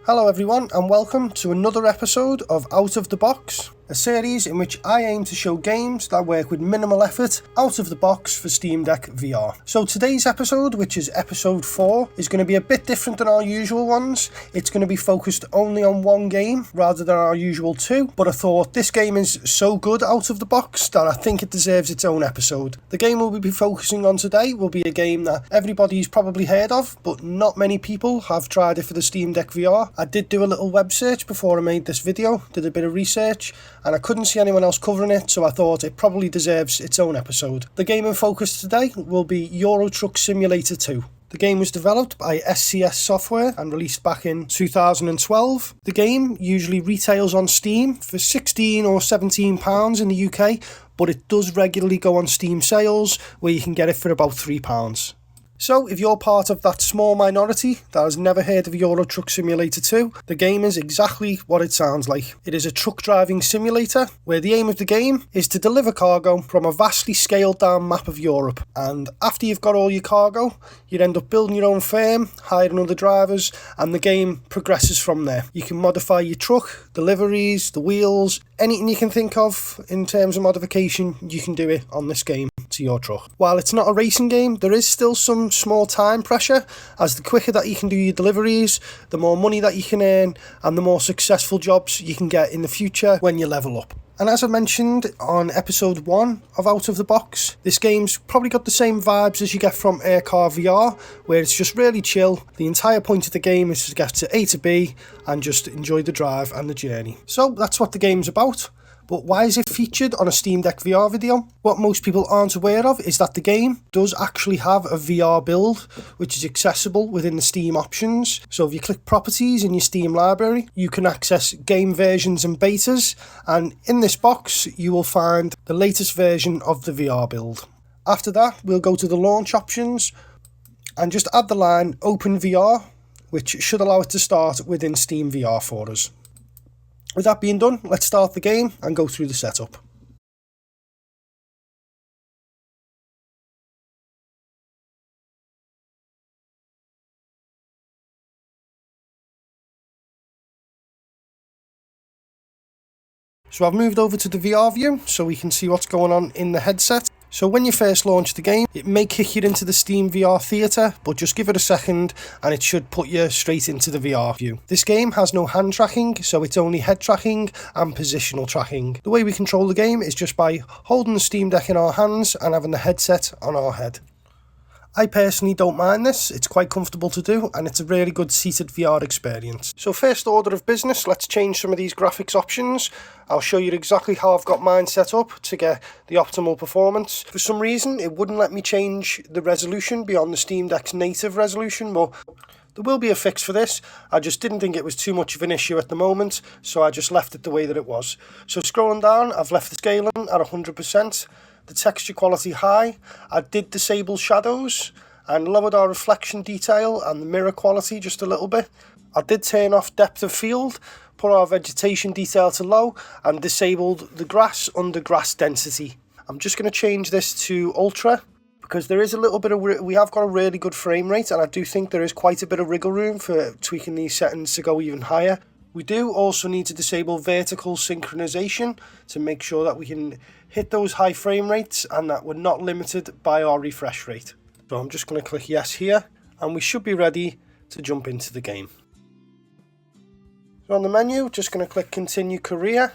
Hello everyone and welcome to another episode of Out of the Box, a series in which I aim to show games that work with minimal effort out of the box for Steam Deck VR. So today's episode, which is episode 4, is going to be a bit different than our usual ones. It's going to be focused only on one game rather than our usual two, but I thought this game is so good out of the box that I think it deserves its own episode. The game we'll be focusing on today will be a game that everybody's probably heard of, but not many people have tried it for the Steam Deck VR. I did do a little web search before I made this video, did a bit of research, and I couldn't see anyone else covering it, so I thought it probably deserves its own episode. The game in focus today will be Euro Truck Simulator 2. The game was developed by SCS Software and released back in 2012. The game usually retails on Steam for £16 or £17 in the UK, but it does regularly go on Steam sales where you can get it for about £3. So, if you're part of that small minority that has never heard of Euro Truck Simulator 2, the game is exactly what it sounds like. It is a truck driving simulator where the aim of the game is to deliver cargo from a vastly scaled down map of Europe. And after you've got all your cargo, you'd end up building your own firm, hiring other drivers, and the game progresses from there. You can modify your truck, the liveries, the wheels, anything you can think of in terms of modification, you can do it on this game to your truck. While it's not a racing game, there is still some small time pressure, as the quicker that you can do your deliveries, the more money that you can earn, and the more successful jobs you can get in the future when you level up. And as I mentioned on episode 1 of Out of the Box, this game's probably got the same vibes as you get from Aircar VR, where it's just really chill. The entire point of the game is to get to A to B and just enjoy the drive and the journey. So that's what the game's about. But why is it featured on a Steam Deck VR video? What most people aren't aware of is that the game does actually have a VR build, which is accessible within the Steam options. So if you click Properties in your Steam library, you can access game versions and betas, and in this box you will find the latest version of the VR build. After that, we'll go to the launch options and just add the line Open VR, which should allow it to start within Steam VR for us. With that being done, let's start the game and go through the setup. So I've moved over to the VR view so we can see what's going on in the headset. So when you first launch the game, it may kick you into the Steam VR Theatre, but just give it a second and it should put you straight into the VR view. This game has no hand tracking, so it's only head tracking and positional tracking. The way we control the game is just by holding the Steam Deck in our hands and having the headset on our head. I personally don't mind this, it's quite comfortable to do and it's a really good seated VR experience. So first order of business, let's change some of these graphics options. I'll show you exactly how I've got mine set up to get the optimal performance. For some reason it wouldn't let me change the resolution beyond the Steam Deck's native resolution, but there will be a fix for this. I just didn't think it was too much of an issue at the moment, so I just left it the way that it was. So scrolling down, I've left the scaling at 100%. The texture quality high. I did disable shadows and lowered our reflection detail and the mirror quality just a little bit. I did turn off depth of field, put our vegetation detail to low and disabled the grass under grass density. I'm just going to change this to ultra because there is a little bit of, we have got a really good frame rate and I do think there is quite a bit of wriggle room for tweaking these settings to go even higher. We do also need to disable vertical synchronization to make sure that we can hit those high frame rates and that we're not limited by our refresh rate. So I'm just going to click yes here and we should be ready to jump into the game. So on the menu, just going to click continue career.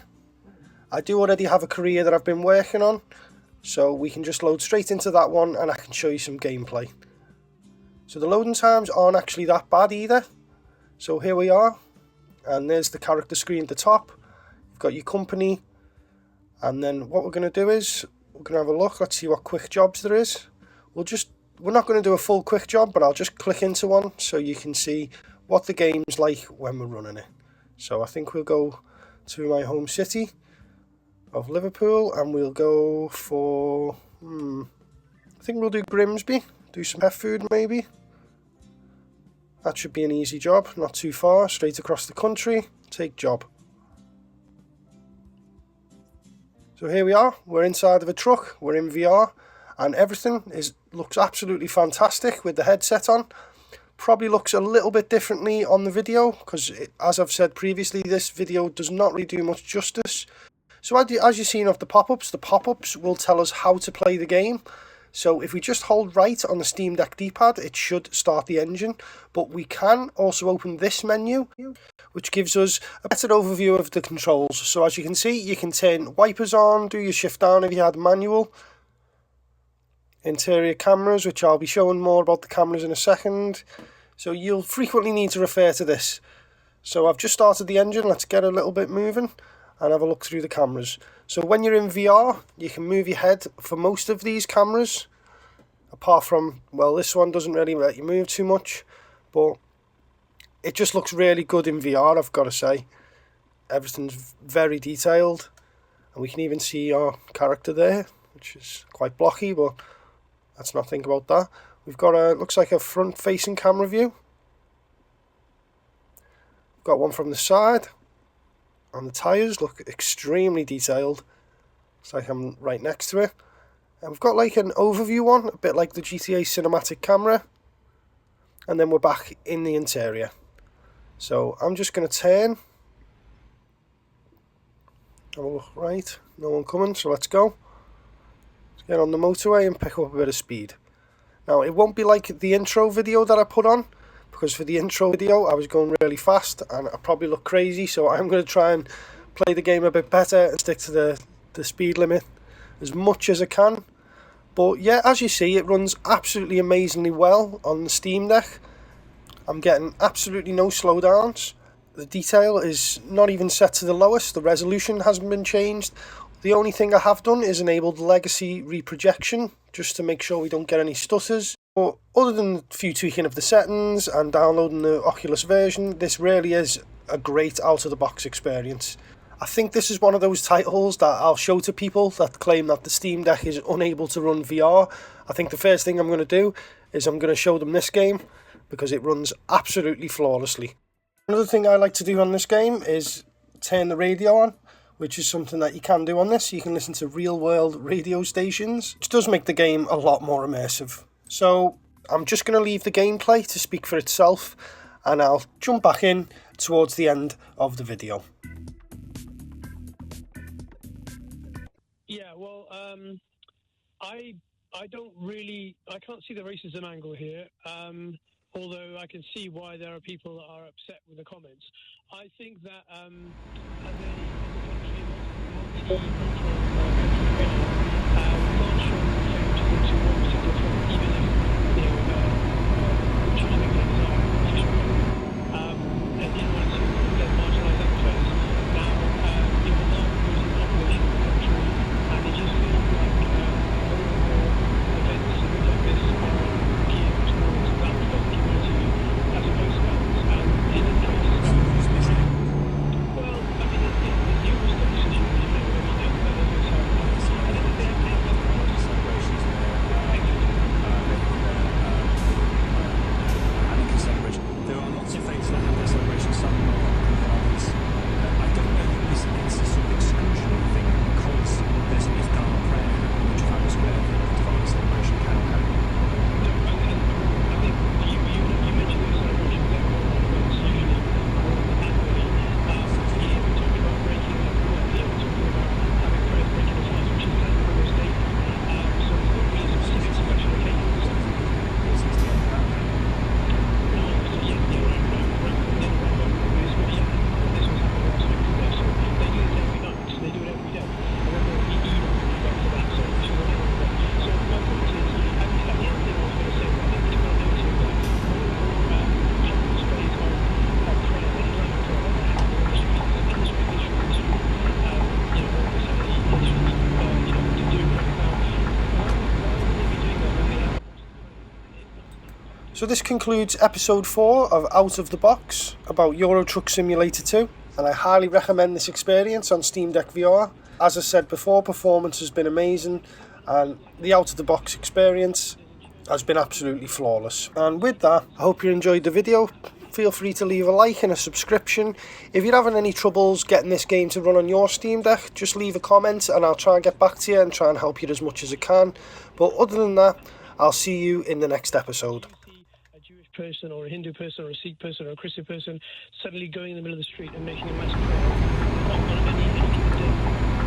I do already have a career that I've been working on, so we can just load straight into that one and I can show you some gameplay. So the loading times aren't actually that bad either. So here we are. And there's the character screen at the top. You've got your company. And then what we're going to do is, we're going to have a look. Let's see what quick jobs there is. We're not going to do a full quick job, but I'll just click into one so you can see what the game's like when we're running it. So I think we'll go to my home city of Liverpool and we'll go for, I think we'll do Grimsby. Do some pet food maybe. That should be an easy job, not too far, straight across the country, take job. So here we are, we're inside of a truck, we're in VR, and everything looks absolutely fantastic with the headset on. probably looks a little bit differently on the video because, as I've said previously, this video does not really do much justice. So as you've seen of the pop-ups will tell us how to play the game. So if we just hold right on the Steam Deck D-pad, it should start the engine. But we can also open this menu, which gives us a better overview of the controls. So as you can see, you can turn wipers on, do your shift down if you had manual. Interior cameras, which I'll be showing more about the cameras in a second. So you'll frequently need to refer to this. So I've just started the engine, let's get a little bit moving and have a look through the cameras. So when you're in VR, you can move your head for most of these cameras, apart from, well, this one doesn't really let you move too much, but it just looks really good in VR, I've got to say. Everything's very detailed, and we can even see our character there, which is quite blocky, but let's not think about that. We've got looks like a front-facing camera view. We've got one from the side. And the tyres look extremely detailed. It's like I'm right next to it. And we've got like an overview one, a bit like the GTA cinematic camera. And then we're back in the interior. So I'm just going to turn. Have a look right. No one coming, so let's go. Let's get on the motorway and pick up a bit of speed. Now, it won't be like the intro video that I put on, because for the intro video I was going really fast and I probably look crazy, so I'm going to try and play the game a bit better and stick to the speed limit as much as I can. But yeah, as you see, it runs absolutely amazingly well on the Steam Deck. I'm getting absolutely no slowdowns. The detail is not even set to the lowest, the resolution hasn't been changed. The only thing I have done is enabled legacy reprojection, just to make sure we don't get any stutters. But other than a few tweaking of the settings and downloading the Oculus version, this really is a great out-of-the-box experience. I think this is one of those titles that I'll show to people that claim that the Steam Deck is unable to run VR. I think the first thing I'm going to do is I'm going to show them this game, because it runs absolutely flawlessly. Another thing I like to do on this game is turn the radio on, which is something that you can do on this. You can listen to real-world radio stations, which does make the game a lot more immersive. So I'm just going to leave the gameplay to speak for itself, and I'll jump back in towards the end of the video. Yeah, well, I can't see the racism angle here, although I can see why there are people that are upset with the comments. I think that as a So this concludes episode 4 of Out of the Box about Euro Truck Simulator 2, and I highly recommend this experience on Steam Deck VR. As I said before, performance has been amazing, and the out of the box experience has been absolutely flawless. And with that, I hope you enjoyed the video. Feel free to leave a like and a subscription. If you're having any troubles getting this game to run on your Steam Deck, just leave a comment and I'll try and get back to you and try and help you as much as I can. But other than that, I'll see you in the next episode. a Jewish person or a Hindu person or a Sikh person or a Christian person suddenly going in the middle of the street and making a mass prayer on any given day.